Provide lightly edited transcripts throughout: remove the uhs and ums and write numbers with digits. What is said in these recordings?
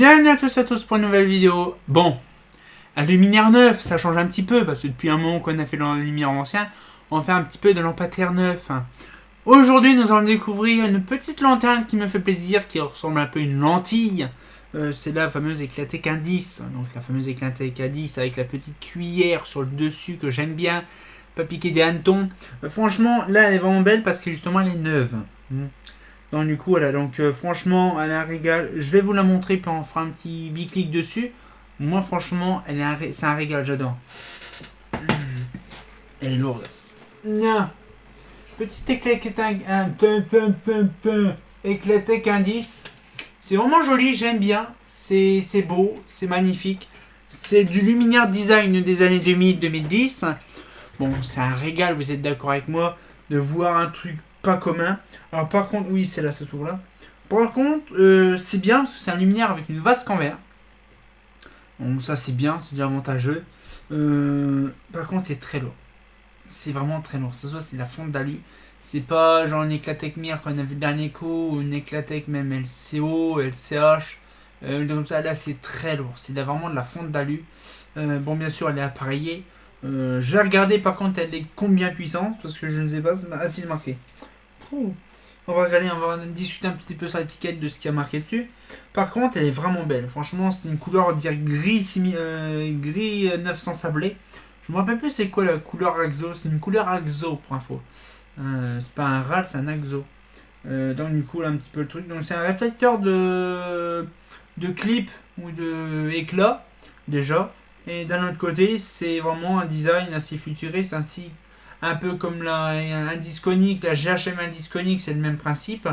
Bienvenue à tous pour une nouvelle vidéo. Bon, un luminaire neuf, ça change un petit peu, parce que depuis un moment qu'on a fait dans le luminaire ancien, on fait un petit peu de lampadaire neuf. Aujourd'hui, nous allons découvrir une petite lanterne qui me fait plaisir, qui ressemble un peu à une lentille. C'est la fameuse Eclatec Indice, donc la fameuse Eclatec Indice avec la petite cuillère sur le dessus que j'aime bien, pas piquer des hannetons. Franchement, là, elle est vraiment belle parce que justement, elle est neuve. Donc du coup, voilà, donc franchement, elle est un régal. Je vais vous la montrer, puis on fera un petit biclic dessus. Moi, franchement, c'est un régal, j'adore. Elle est lourde. Non. Petite Eclatec Indice. C'est vraiment joli, j'aime bien. C'est beau, c'est magnifique. C'est du luminaire design des années 2000-2010. Bon, c'est un régal, vous êtes d'accord avec moi, de voir un truc pas commun. Alors par contre, oui, c'est là, ça s'ouvre là. Par contre, c'est bien, parce que c'est un luminaire avec une vasque en verre. Donc ça c'est bien, c'est déjà avantageux. Par contre, c'est très lourd. C'est vraiment très lourd. C'est la fonte d'alu. C'est pas genre une Eclatec Mir qu'on a vu d'un écho, ou une Eclatec même LCO, LCH. Comme ça, là c'est très lourd. C'est vraiment de la fonte d'alu. Bon, bien sûr, elle est appareillée. Je vais regarder par contre elle est combien puissante, parce que je ne sais pas, c'est marqué. On va regarder, on va discuter un petit peu sur l'étiquette de ce qui a marqué dessus. Par contre, elle est vraiment belle. Franchement, c'est une couleur, on dirait gris 900 sablé. Je me rappelle plus c'est quoi la couleur Axo. C'est une couleur Axo pour info. C'est pas un RAL, c'est un Axo. Donc du coup, là un petit peu le truc. Donc c'est un réflecteur de clip ou de éclat déjà. Et d'un autre côté, c'est vraiment un design assez futuriste, ainsi un peu comme un disconique, la GHM Indisconique, c'est le même principe.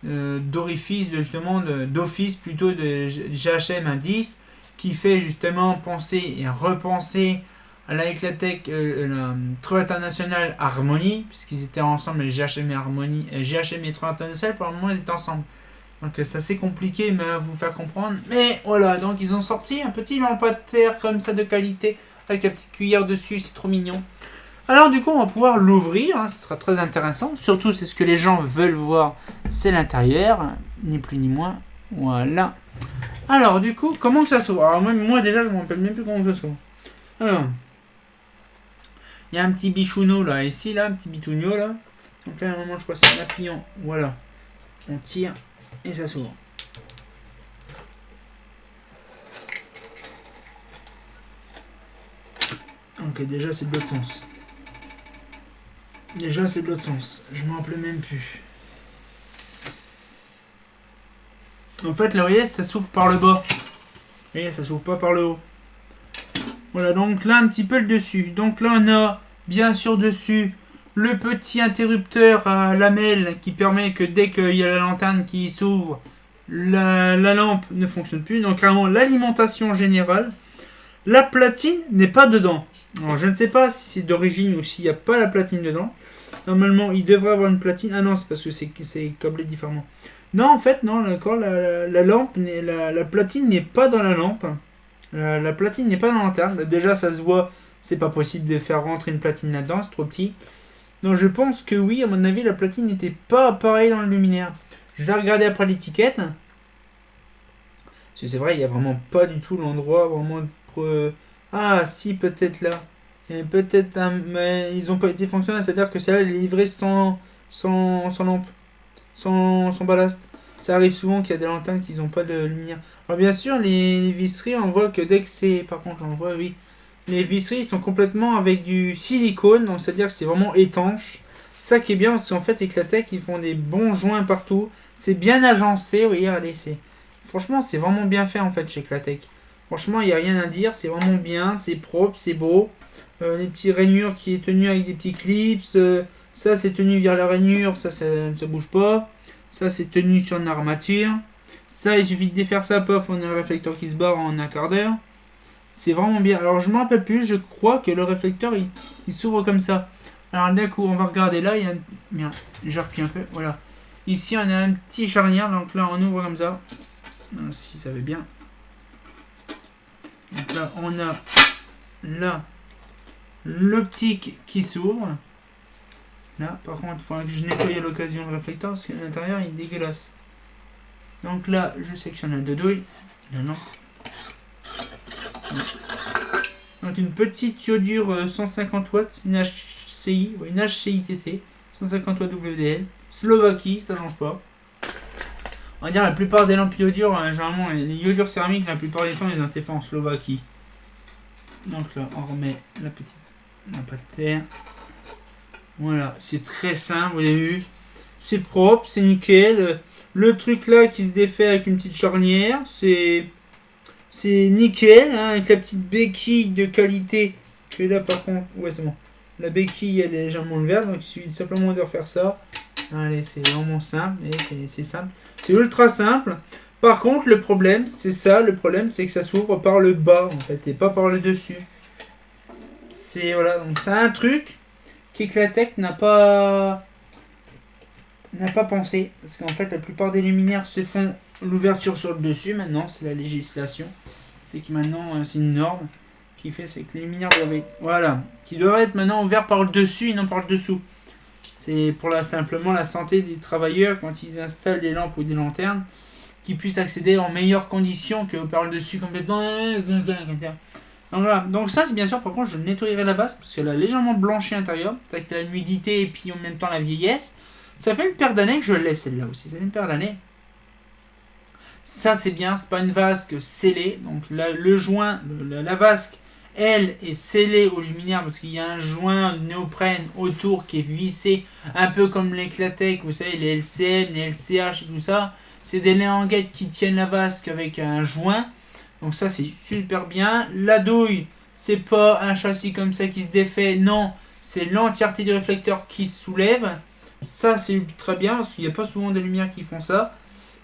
D'orifice, d'office plutôt de GHM Indice, qui fait justement penser et repenser à la Eclatec, la True International Harmony, puisqu'ils étaient ensemble, les GHM et Harmony, GHM et True International, pour le moment ils étaient ensemble. Donc c'est assez compliqué mais à vous faire comprendre. Mais voilà, donc ils ont sorti un petit lampadaire comme ça de qualité, avec la petite cuillère dessus, c'est trop mignon. Alors du coup on va pouvoir l'ouvrir, ce sera très intéressant. Surtout c'est ce que les gens veulent voir, c'est l'intérieur, ni plus ni moins. Voilà. Alors du coup, comment que ça s'ouvre? Alors moi déjà je ne me rappelle même plus comment ça s'ouvre. Alors, il y a un petit bichouneau là, ici là, un petit bitougneau là. Donc là à un moment je crois que c'est en appuyant, voilà. On tire et ça s'ouvre. Ok, déjà c'est de l'autre sens. Je m'en rappelle même plus. En fait, là, vous voyez, ça s'ouvre par le bas. Vous voyez, ça s'ouvre pas par le haut. Voilà, donc là, un petit peu le dessus. Donc là, on a, bien sûr, dessus, le petit interrupteur à lamelle qui permet que dès qu'il y a la lanterne qui s'ouvre, la lampe ne fonctionne plus. Donc, vraiment, l'alimentation générale. La platine n'est pas dedans. Alors, je ne sais pas si c'est d'origine ou s'il n'y a pas la platine dedans. Normalement, il devrait avoir une platine. Ah non, c'est parce que c'est câblé différemment. Non, en fait, non, d'accord, la lampe, la platine n'est pas dans la lampe. La platine n'est pas dans la lanterne. Déjà, ça se voit, c'est pas possible de faire rentrer une platine là-dedans, c'est trop petit. Donc, je pense que oui, à mon avis, la platine n'était pas pareille dans le luminaire. Je vais regarder après l'étiquette. Parce que c'est vrai, il n'y a vraiment pas du tout l'endroit vraiment... Ah, si, peut-être là. Peut-être, mais ils n'ont pas été fonctionnels, c'est-à-dire que celle-là elle est livrée sans lampe, sans ballast. Ça arrive souvent qu'il y a des lanternes qui n'ont pas de lumière. Alors bien sûr, les visseries, on voit que dès que c'est... Par contre, on voit, oui. Les visseries sont complètement avec du silicone, donc c'est-à-dire que c'est vraiment étanche. C'est ça qui est bien, parce qu'en fait, Eclatec, ils font des bons joints partout. C'est bien agencé, vous voyez, regardez, franchement, c'est vraiment bien fait, en fait, chez Eclatec. Franchement, il n'y a rien à dire, c'est vraiment bien, c'est propre, c'est beau. Les petits rainures qui est tenu avec des petits clips. Ça, c'est tenu vers la rainure, ça bouge pas. Ça, c'est tenu sur une armature. Ça, il suffit de défaire ça, pof, on a le réflecteur qui se barre en un quart d'heure. C'est vraiment bien. Alors, je ne me rappelle plus, je crois que le réflecteur, il s'ouvre comme ça. Alors, d'un coup, on va regarder là, il y a Merde, j'ai repris un peu, voilà. Ici, on a un petit charnière, donc là, on ouvre comme ça. Si ça va bien. Donc là, on a là l'optique qui s'ouvre. Là, par contre, il faudra que je nettoie à l'occasion le réflecteur parce que l'intérieur il est dégueulasse. Donc là, je sectionne la deux douilles. Non. Donc une petite iodure 150 watts, une HCI, une HCITT, 150 watts WDL, Slovaquie, ça change pas. On va dire la plupart des lampes iodures, généralement les iodures céramiques, la plupart des temps, ils ont été faits en Slovaquie. Donc là, on remet la petite lampe à terre. Voilà, c'est très simple, vous avez vu. C'est propre, c'est nickel. Le truc là qui se défait avec une petite charnière, c'est nickel, hein, avec la petite béquille de qualité. Que là par contre, ouais c'est bon. La béquille elle est légèrement leverte, donc il suffit simplement de refaire ça. Allez, c'est vraiment simple, et c'est simple. C'est ultra simple. Par contre, le problème, c'est ça. Le problème, c'est que ça s'ouvre par le bas, en fait, et pas par le dessus. C'est, voilà, donc c'est un truc qu'Eclatech n'a pas pensé. Parce qu'en fait, la plupart des luminaires se font l'ouverture sur le dessus. Maintenant, c'est la législation. C'est que maintenant, c'est une norme qui fait, c'est que les luminaires doivent être, voilà, qui doivent être maintenant ouverts par le dessus et non par le dessous. C'est pour simplement la santé des travailleurs quand ils installent des lampes ou des lanternes, qui puissent accéder en meilleures conditions que par le dessus complètement. Donc voilà. Donc ça c'est bien sûr, par contre je nettoyerai la vasque parce qu'elle a légèrement blanchi à l'intérieur, avec la nudité et puis en même temps la vieillesse. Ça fait une paire d'années que je laisse celle-là aussi, ça fait une paire d'années. Ça c'est bien, c'est pas une vasque scellée, donc le joint, la vasque, elle est scellée au luminaire parce qu'il y a un joint de néoprène autour qui est vissé, un peu comme l'Eclatech, vous savez, les LCM, les LCH et tout ça. C'est des languettes qui tiennent la vasque avec un joint. Donc ça c'est super bien. La douille, c'est pas un châssis comme ça qui se défait, non, c'est l'entièreté du réflecteur qui se soulève. Ça c'est très bien parce qu'il n'y a pas souvent des lumières qui font ça.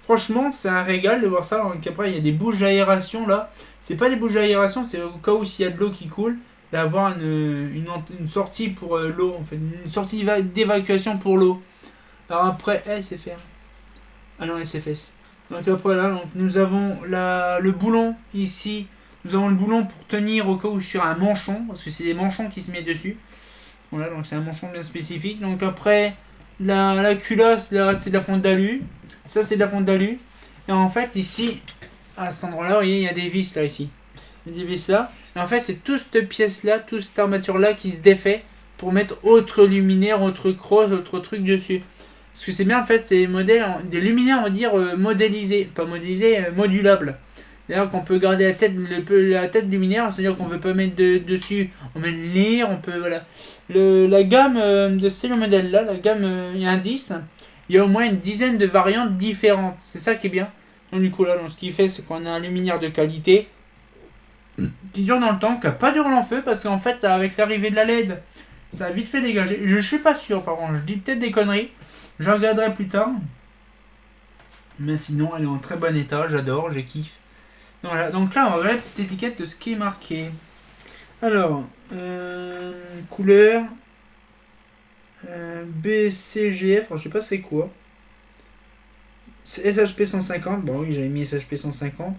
Franchement, c'est un régal de voir ça. Donc après, il y a des bouches d'aération là. C'est pas des bouches d'aération, c'est au cas où s'il y a de l'eau qui coule, d'avoir une sortie pour l'eau, en fait, une sortie d'évacuation pour l'eau. Alors après, SFR. Ah non, SFS. Donc après là, donc, nous avons le boulon ici. Nous avons le boulon pour tenir au cas où sur un manchon, parce que c'est des manchons qui se mettent dessus. Voilà, donc c'est un manchon bien spécifique. Donc après, la culasse, là, c'est de la fonte d'alu. Ça, c'est de la fonte d'alu. Et en fait, ici, à cet endroit-là, vous voyez, il y a des vis là, ici. Il y a des vis là. Et en fait, c'est toute cette pièce-là, toute cette armature-là qui se défait pour mettre autre luminaire, autre crosse, autre truc dessus. Parce que c'est bien, en fait, c'est des luminaires, on va dire, modélisés. Pas modélisés, modulables. C'est-à-dire qu'on peut garder la tête luminaire, c'est-à-dire qu'on ne veut pas mettre dessus, on met le lire, on peut, voilà. La gamme de ces modèles-là, la gamme Indice, il y a au moins une dizaine de variantes différentes. C'est ça qui est bien. Donc du coup là, ce qu'il fait, c'est qu'on a un luminaire de qualité qui dure dans le temps, qui n'a pas duré en feu, parce qu'en fait, avec l'arrivée de la LED, ça a vite fait dégager. Je suis pas sûr, par contre, je dis peut-être des conneries. Je regarderai plus tard. Mais sinon, elle est en très bon état, j'adore, j'ai kiffe. Voilà, donc là, on va voir la petite étiquette de ce qui est marqué. Alors, couleur BCGF, je sais pas c'est quoi. C'est SHP 150, bon oui j'avais mis SHP 150.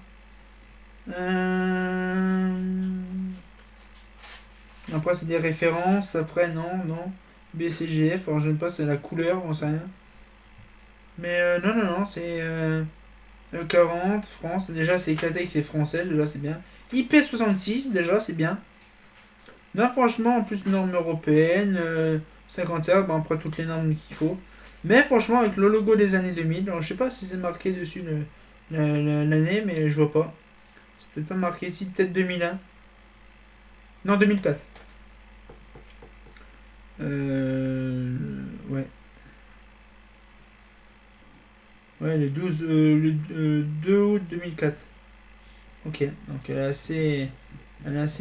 Après c'est des références, après non. BCGF, alors je ne sais pas c'est la couleur, on sait rien. Mais non, c'est E40, France, déjà c'est Eclatech, c'est français, déjà c'est bien. IP66, déjà c'est bien. Non franchement, en plus norme européenne, 50 Hz, bon, après toutes les normes qu'il faut. Mais franchement, avec le logo des années 2000, alors, je sais pas si c'est marqué dessus l'année, mais je vois pas. C'est peut-être pas marqué ici, peut-être 2001. Non, 2004. Ouais. Ouais, le 2 août 2004. Ok, donc elle est assez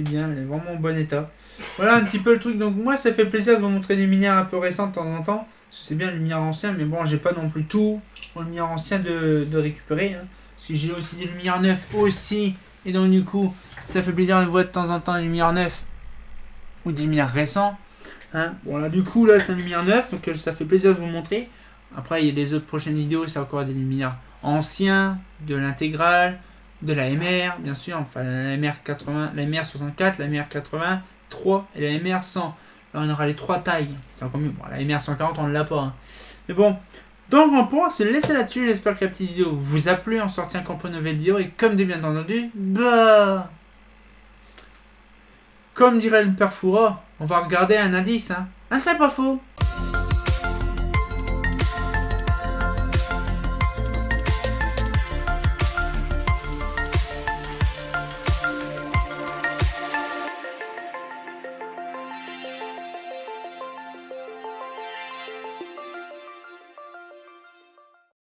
bien, elle est vraiment en bon état. Voilà un petit peu le truc. Donc moi ça fait plaisir de vous montrer des lumières un peu récentes de temps en temps. Parce que c'est bien les lumières anciennes, mais bon j'ai pas non plus tout en lumière ancienne de récupérer. Hein. Parce que j'ai aussi des lumières neuves aussi. Et donc du coup ça fait plaisir de voir de temps en temps des lumières neuves ou des lumières récentes. Hein. Bon là du coup là c'est une lumière neuve, donc ça fait plaisir de vous montrer. Après il y a les autres prochaines vidéos, c'est encore des luminaires anciens, de l'intégrale, de la MR, bien sûr, enfin la MR80, la MR64, la MR83 et la MR100. Là, on aura les trois tailles. C'est encore mieux. Bon, la MR140, on ne l'a pas. Hein. Mais bon, Donc on pourra se laisser là-dessus. J'espère que la petite vidéo vous a plu. On sortit un compo nouvelle bio. Et comme de bien entendu, bah, comme dirait le père Foura, on va regarder un indice. Hein. Un fait pas faux.